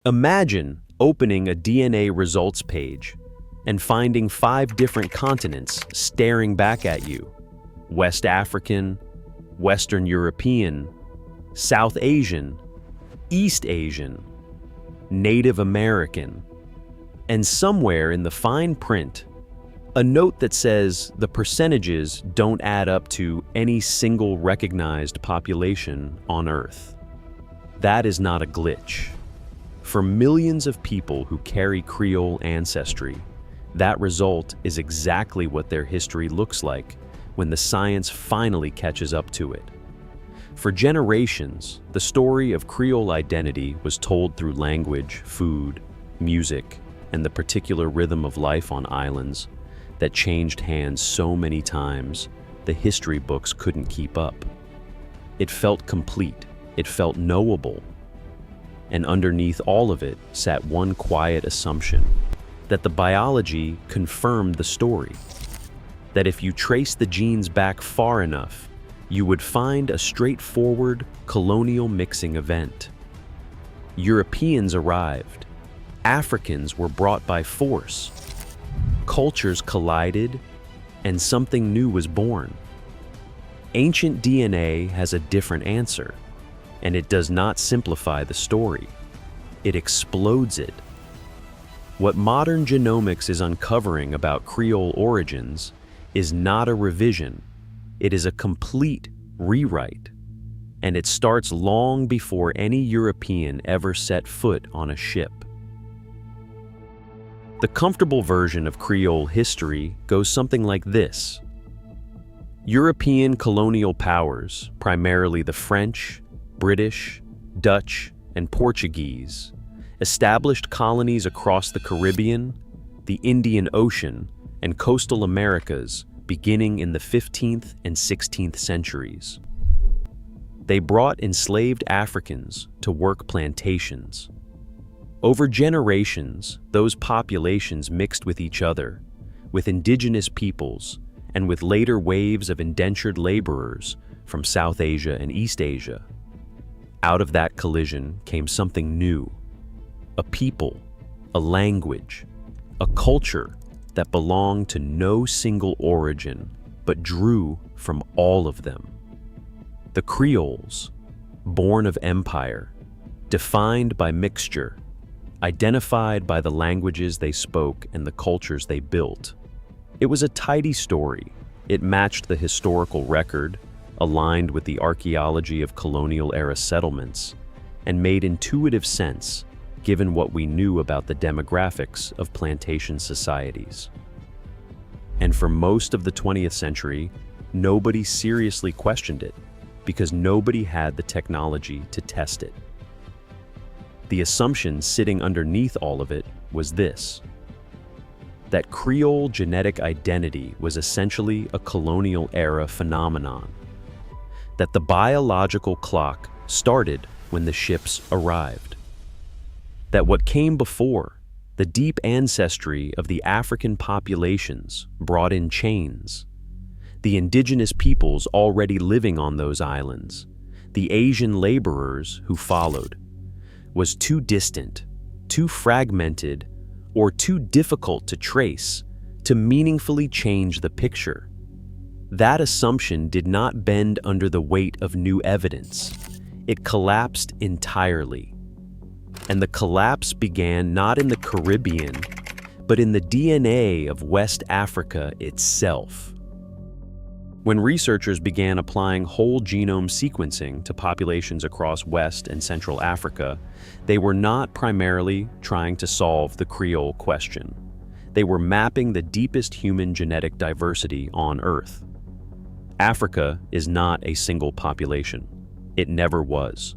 Imagine opening a DNA results page and finding 5 different continents staring back at you: West African, Western European, South Asian, East Asian, Native American, and somewhere in the fine print, a note that says the percentages don't add up to any single recognized population on Earth. That is not a glitch. For millions of people who carry Creole ancestry, that result is exactly what their history looks like when the science finally catches up to it. For generations, the story of Creole identity was told through language, food, music, and the particular rhythm of life on islands that changed hands so many times the history books couldn't keep up. It felt complete, it felt knowable, and underneath all of it sat one quiet assumption: that the biology confirmed the story, that if you trace the genes back far enough, you would find a straightforward colonial mixing event. Europeans arrived, Africans were brought by force, cultures collided, and something new was born. Ancient DNA has a different answer, and it does not simplify the story. It explodes it. What modern genomics is uncovering about Creole origins is not a revision, it is a complete rewrite. And it starts long before any European ever set foot on a ship. The comfortable version of Creole history goes something like this. European colonial powers, primarily the French, British, Dutch, and Portuguese, established colonies across the Caribbean, the Indian Ocean, and coastal Americas beginning in the 15th and 16th centuries. They brought enslaved Africans to work plantations. Over generations, those populations mixed with each other, with indigenous peoples, and with later waves of indentured laborers from South Asia and East Asia. Out of that collision came something new: a people, a language, a culture that belonged to no single origin, but drew from all of them. The Creoles, born of empire, defined by mixture, identified by the languages they spoke and the cultures they built. It was a tidy story. It matched the historical record, aligned with the archaeology of colonial-era settlements, and made intuitive sense given what we knew about the demographics of plantation societies. And for most of the 20th century, nobody seriously questioned it, because nobody had the technology to test it. The assumption sitting underneath all of it was this: that Creole genetic identity was essentially a colonial-era phenomenon, that the biological clock started when the ships arrived, that what came before, the deep ancestry of the African populations, brought in chains, the indigenous peoples already living on those islands, the Asian laborers who followed, was too distant, too fragmented, or too difficult to trace to meaningfully change the picture. That assumption did not bend under the weight of new evidence. It collapsed entirely. And the collapse began not in the Caribbean, but in the DNA of West Africa itself. When researchers began applying whole genome sequencing to populations across West and Central Africa, they were not primarily trying to solve the Creole question. They were mapping the deepest human genetic diversity on Earth. Africa is not a single population. It never was.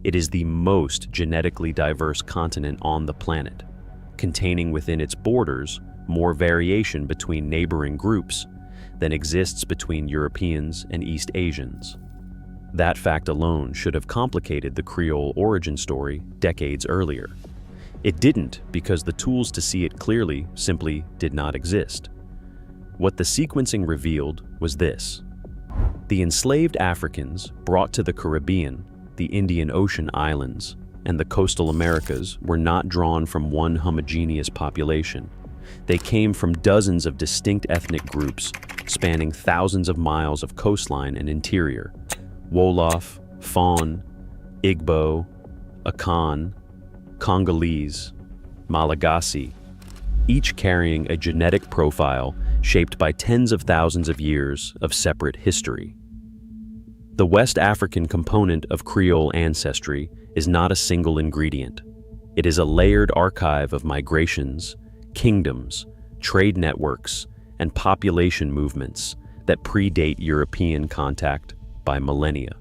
It is the most genetically diverse continent on the planet, containing within its borders more variation between neighboring groups than exists between Europeans and East Asians. That fact alone should have complicated the Creole origin story decades earlier. It didn't because the tools to see it clearly simply did not exist. What the sequencing revealed was this: the enslaved Africans brought to the Caribbean, the Indian Ocean islands, and the coastal Americas were not drawn from one homogeneous population. They came from dozens of distinct ethnic groups spanning thousands of miles of coastline and interior: Wolof, Fon, Igbo, Akan, Congolese, Malagasy, each carrying a genetic profile shaped by tens of thousands of years of separate history. The West African component of Creole ancestry is not a single ingredient. It is a layered archive of migrations, kingdoms, trade networks, and population movements that predate European contact by millennia.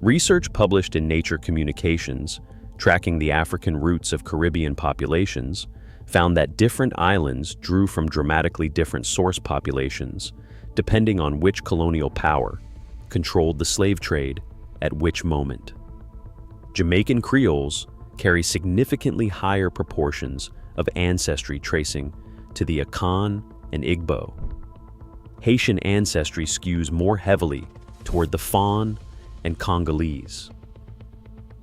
Research published in Nature Communications, tracking the African roots of Caribbean populations, found that different islands drew from dramatically different source populations, depending on which colonial power controlled the slave trade at which moment. Jamaican Creoles carry significantly higher proportions of ancestry tracing to the Akan and Igbo. Haitian ancestry skews more heavily toward the Fon and Congolese.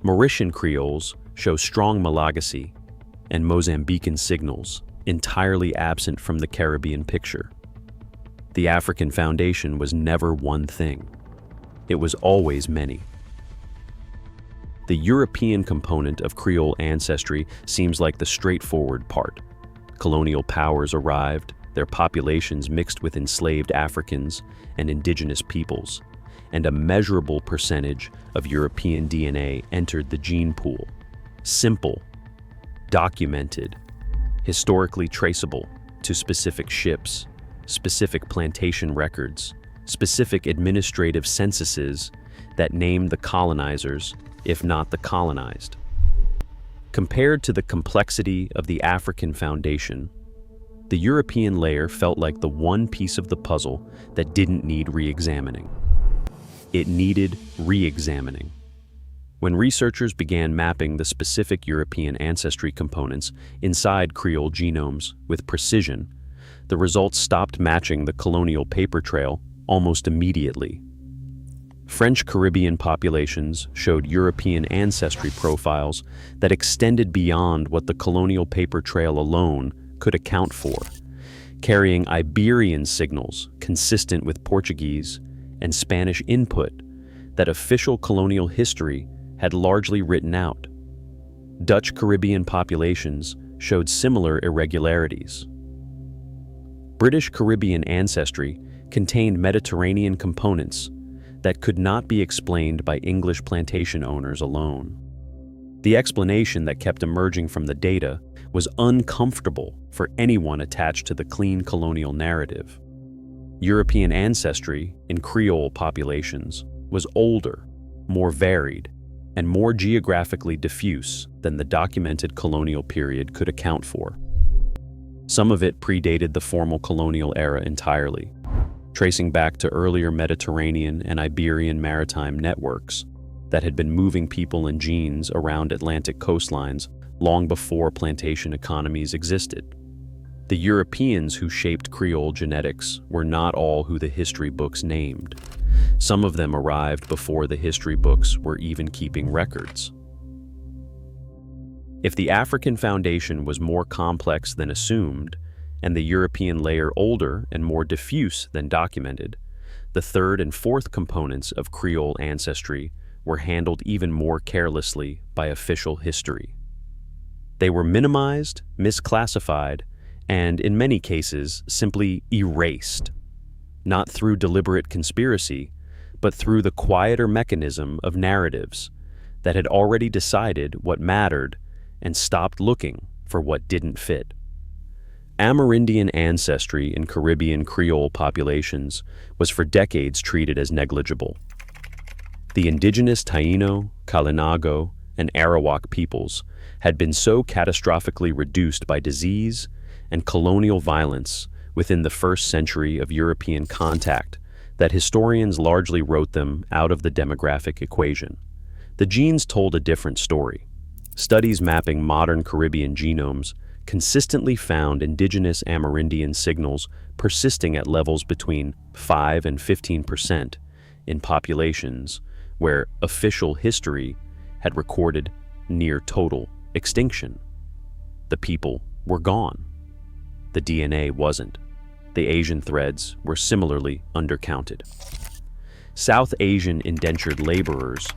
Mauritian Creoles show strong Malagasy and Mozambican signals, entirely absent from the Caribbean picture. The African foundation was never one thing. It was always many. The European component of Creole ancestry seems like the straightforward part. Colonial powers arrived, their populations mixed with enslaved Africans and indigenous peoples, and a measurable percentage of European DNA entered the gene pool. Simple, documented, historically traceable to specific ships, specific plantation records, specific administrative censuses that named the colonizers, if not the colonized. Compared to the complexity of the African foundation, the European layer felt like the one piece of the puzzle that didn't need re-examining. It needed re-examining. When researchers began mapping the specific European ancestry components inside Creole genomes with precision, the results stopped matching the colonial paper trail almost immediately. French Caribbean populations showed European ancestry profiles that extended beyond what the colonial paper trail alone could account for, carrying Iberian signals consistent with Portuguese and Spanish input that official colonial history had largely written out. Dutch Caribbean populations showed similar irregularities. British Caribbean ancestry contained Mediterranean components that could not be explained by English plantation owners alone. The explanation that kept emerging from the data was uncomfortable for anyone attached to the clean colonial narrative. European ancestry in Creole populations was older, more varied, and more geographically diffuse than the documented colonial period could account for. Some of it predated the formal colonial era entirely, tracing back to earlier Mediterranean and Iberian maritime networks that had been moving people and genes around Atlantic coastlines long before plantation economies existed. The Europeans who shaped Creole genetics were not all who the history books named. Some of them arrived before the history books were even keeping records. If the African foundation was more complex than assumed, and the European layer older and more diffuse than documented, the third and fourth components of Creole ancestry were handled even more carelessly by official history. They were minimized, misclassified, and in many cases simply erased, not through deliberate conspiracy, but through the quieter mechanism of narratives that had already decided what mattered and stopped looking for what didn't fit. Amerindian ancestry in Caribbean Creole populations was for decades treated as negligible. The indigenous Taino, Kalinago, and Arawak peoples had been so catastrophically reduced by disease and colonial violence within the first century of European contact that historians largely wrote them out of the demographic equation. The genes told a different story. Studies mapping modern Caribbean genomes consistently found indigenous Amerindian signals persisting at levels between 5 and 15% in populations where official history had recorded near total extinction. The people were gone. The DNA wasn't. The Asian threads were similarly undercounted. South Asian indentured laborers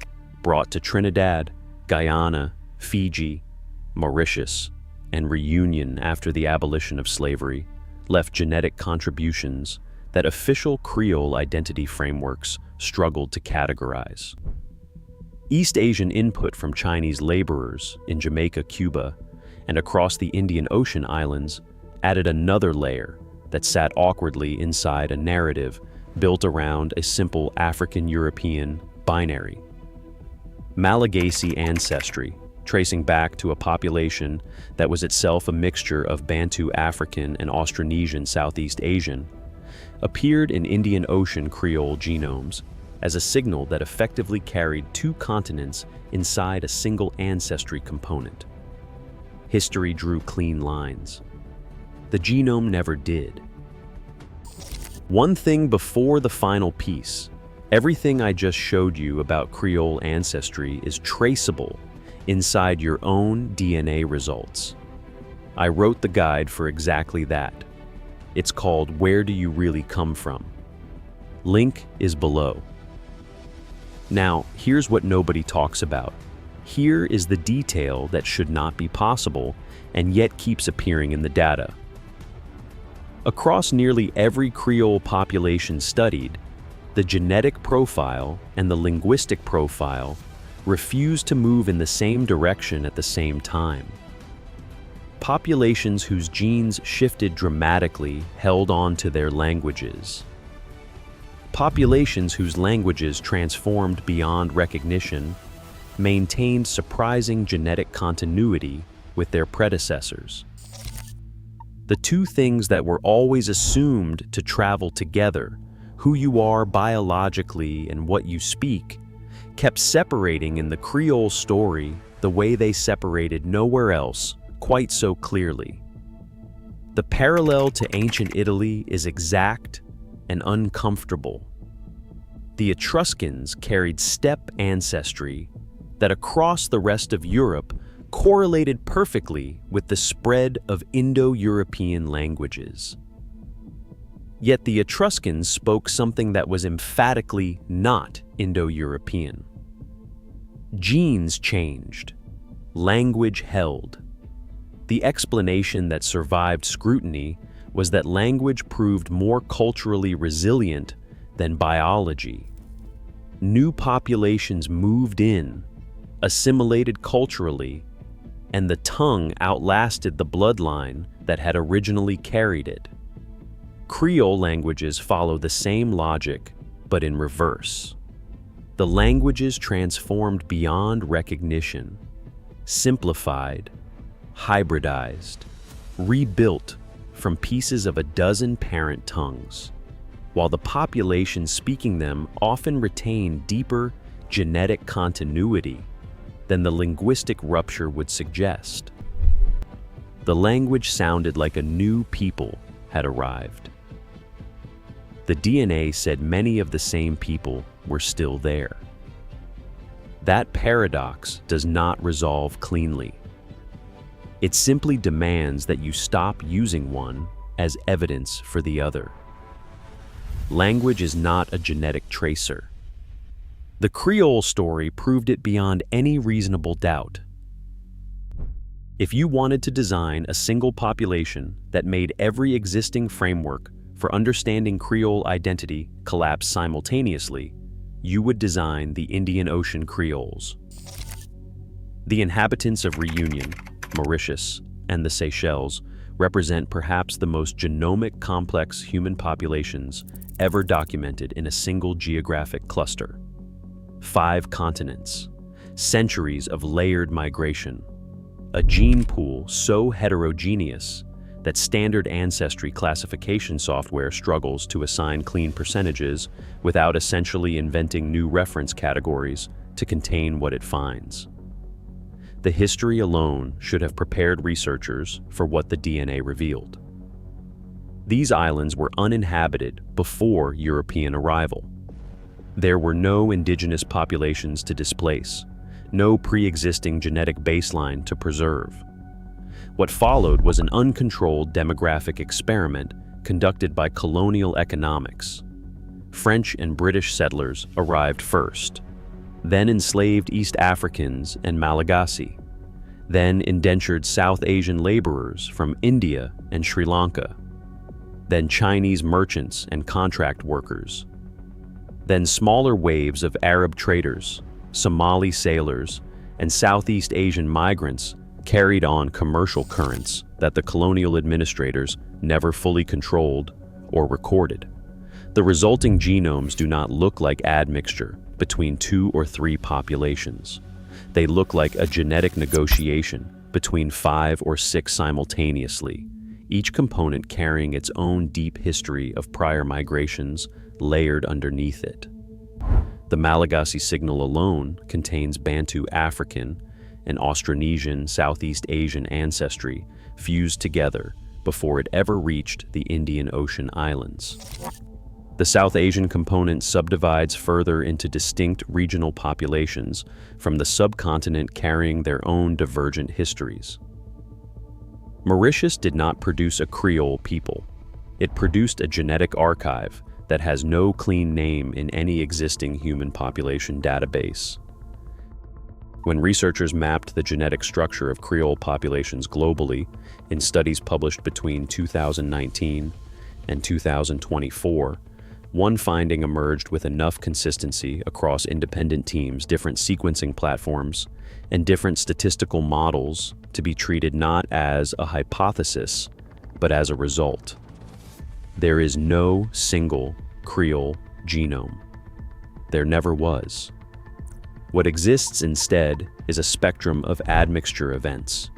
brought to Trinidad, Guyana, Fiji, Mauritius, and Reunion after the abolition of slavery left genetic contributions that official Creole identity frameworks struggled to categorize. East Asian input from Chinese laborers in Jamaica, Cuba, and across the Indian Ocean islands added another layer that sat awkwardly inside a narrative built around a simple African-European binary. Malagasy ancestry, tracing back to a population that was itself a mixture of Bantu African and Austronesian Southeast Asian, appeared in Indian Ocean Creole genomes as a signal that effectively carried two continents inside a single ancestry component. History drew clean lines. The genome never did. One thing before the final piece: everything I just showed you about Creole ancestry is traceable inside your own DNA results. I wrote the guide for exactly that. It's called Where Do You Really Come From? Link is below. Now, here's what nobody talks about. Here is the detail that should not be possible and yet keeps appearing in the data. Across nearly every Creole population studied, the genetic profile and the linguistic profile refuse to move in the same direction at the same time. Populations whose genes shifted dramatically held on to their languages. Populations whose languages transformed beyond recognition maintained surprising genetic continuity with their predecessors. The two things that were always assumed to travel together, who you are biologically and what you speak, kept separating in the Creole story the way they separated nowhere else quite so clearly. The parallel to ancient Italy is exact and uncomfortable. The Etruscans carried steppe ancestry that across the rest of Europe correlated perfectly with the spread of Indo-European languages. Yet the Etruscans spoke something that was emphatically not Indo-European. Genes changed. Language held. The explanation that survived scrutiny was that language proved more culturally resilient than biology. New populations moved in, assimilated culturally, and the tongue outlasted the bloodline that had originally carried it. Creole languages follow the same logic, but in reverse. The languages transformed beyond recognition, simplified, hybridized, rebuilt from pieces of a dozen parent tongues, while the population speaking them often retained deeper genetic continuity than the linguistic rupture would suggest. The language sounded like a new people had arrived. The DNA said many of the same people were still there. That paradox does not resolve cleanly. It simply demands that you stop using one as evidence for the other. Language is not a genetic tracer. The Creole story proved it beyond any reasonable doubt. If you wanted to design a single population that made every existing framework for understanding Creole identity collapse simultaneously, you would design the Indian Ocean Creoles. The inhabitants of Reunion, Mauritius, and the Seychelles represent perhaps the most genomic complex human populations ever documented in a single geographic cluster. 5 continents, centuries of layered migration, a gene pool so heterogeneous that standard ancestry classification software struggles to assign clean percentages without essentially inventing new reference categories to contain what it finds. The history alone should have prepared researchers for what the DNA revealed. These islands were uninhabited before European arrival. There were no indigenous populations to displace, no pre-existing genetic baseline to preserve. What followed was an uncontrolled demographic experiment conducted by colonial economics. French and British settlers arrived first, then enslaved East Africans and Malagasy, then indentured South Asian laborers from India and Sri Lanka, then Chinese merchants and contract workers, then smaller waves of Arab traders, Somali sailors, and Southeast Asian migrants carried on commercial currents that the colonial administrators never fully controlled or recorded. The resulting genomes do not look like admixture between 2 or 3 populations. They look like a genetic negotiation between 5 or 6 simultaneously, each component carrying its own deep history of prior migrations layered underneath it. The Malagasy signal alone contains Bantu African and Austronesian Southeast Asian ancestry fused together before it ever reached the Indian Ocean islands. The South Asian component subdivides further into distinct regional populations from the subcontinent carrying their own divergent histories. Mauritius did not produce a Creole people. It produced a genetic archive that has no clean name in any existing human population database. When researchers mapped the genetic structure of Creole populations globally in studies published between 2019 and 2024, one finding emerged with enough consistency across independent teams, different sequencing platforms, and different statistical models to be treated not as a hypothesis, but as a result. There is no single Creole genome. There never was. What exists instead is a spectrum of admixture events,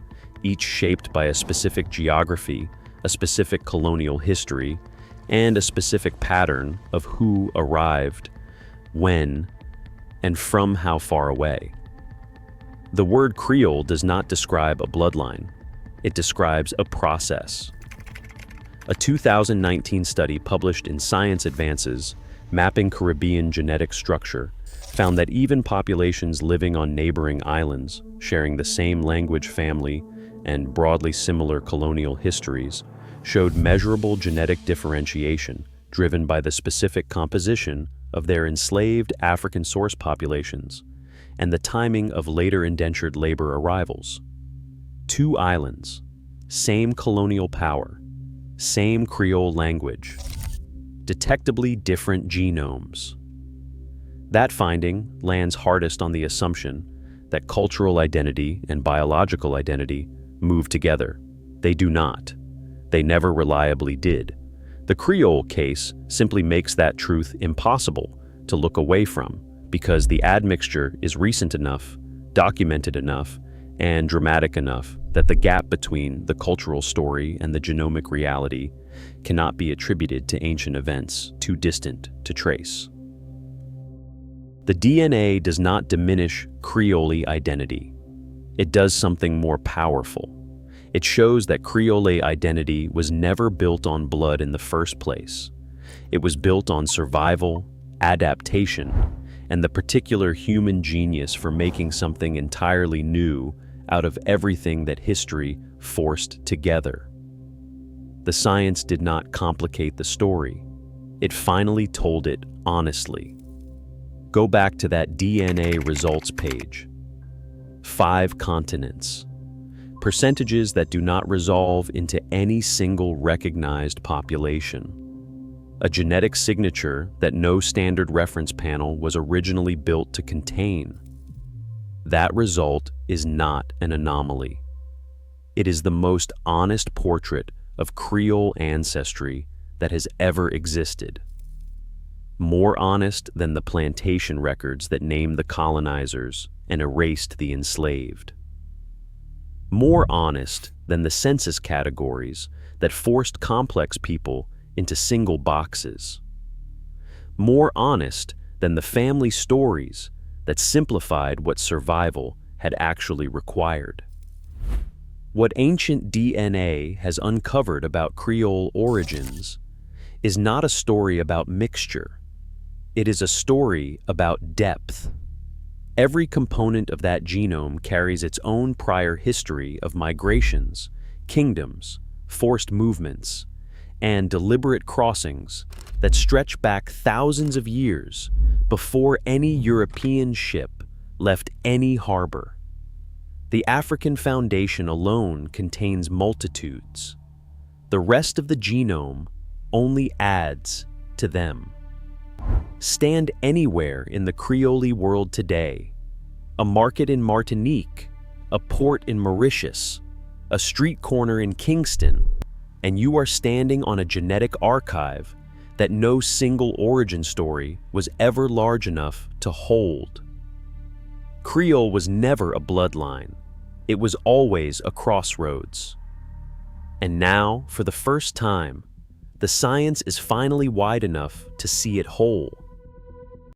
each shaped by a specific geography, a specific colonial history, and a specific pattern of who arrived, when, and from how far away. The word Creole does not describe a bloodline. It describes a process. A 2019 study published in Science Advances, Mapping Caribbean Genetic Structure, found that even populations living on neighboring islands, sharing the same language family and broadly similar colonial histories, showed measurable genetic differentiation driven by the specific composition of their enslaved African source populations and the timing of later indentured labor arrivals. 2 islands, same colonial power, same Creole language, detectably different genomes. That finding lands hardest on the assumption that cultural identity and biological identity move together. They do not. They never reliably did. The Creole case simply makes that truth impossible to look away from because the admixture is recent enough, documented enough, and dramatic enough that the gap between the cultural story and the genomic reality cannot be attributed to ancient events too distant to trace. The DNA does not diminish Creole identity. It does something more powerful. It shows that Creole identity was never built on blood in the first place. It was built on survival, adaptation, and the particular human genius for making something entirely new out of everything that history forced together. The science did not complicate the story. It finally told it honestly. Go back to that DNA results page. 5 continents. Percentages that do not resolve into any single recognized population. A genetic signature that no standard reference panel was originally built to contain. That result is not an anomaly. It is the most honest portrait of Creole ancestry that has ever existed. More honest than the plantation records that named the colonizers and erased the enslaved. More honest than the census categories that forced complex people into single boxes. More honest than the family stories that simplified what survival had actually required. What ancient DNA has uncovered about Creole origins is not a story about mixture. It is a story about depth. Every component of that genome carries its own prior history of migrations, kingdoms, forced movements, and deliberate crossings that stretch back thousands of years before any European ship left any harbor. The African Foundation alone contains multitudes. The rest of the genome only adds to them. Stand anywhere in the Creole world today, a market in Martinique, a port in Mauritius, a street corner in Kingston, and you are standing on a genetic archive that no single origin story was ever large enough to hold. Creole was never a bloodline. It was always a crossroads. And now, for the first time, the science is finally wide enough to see it whole.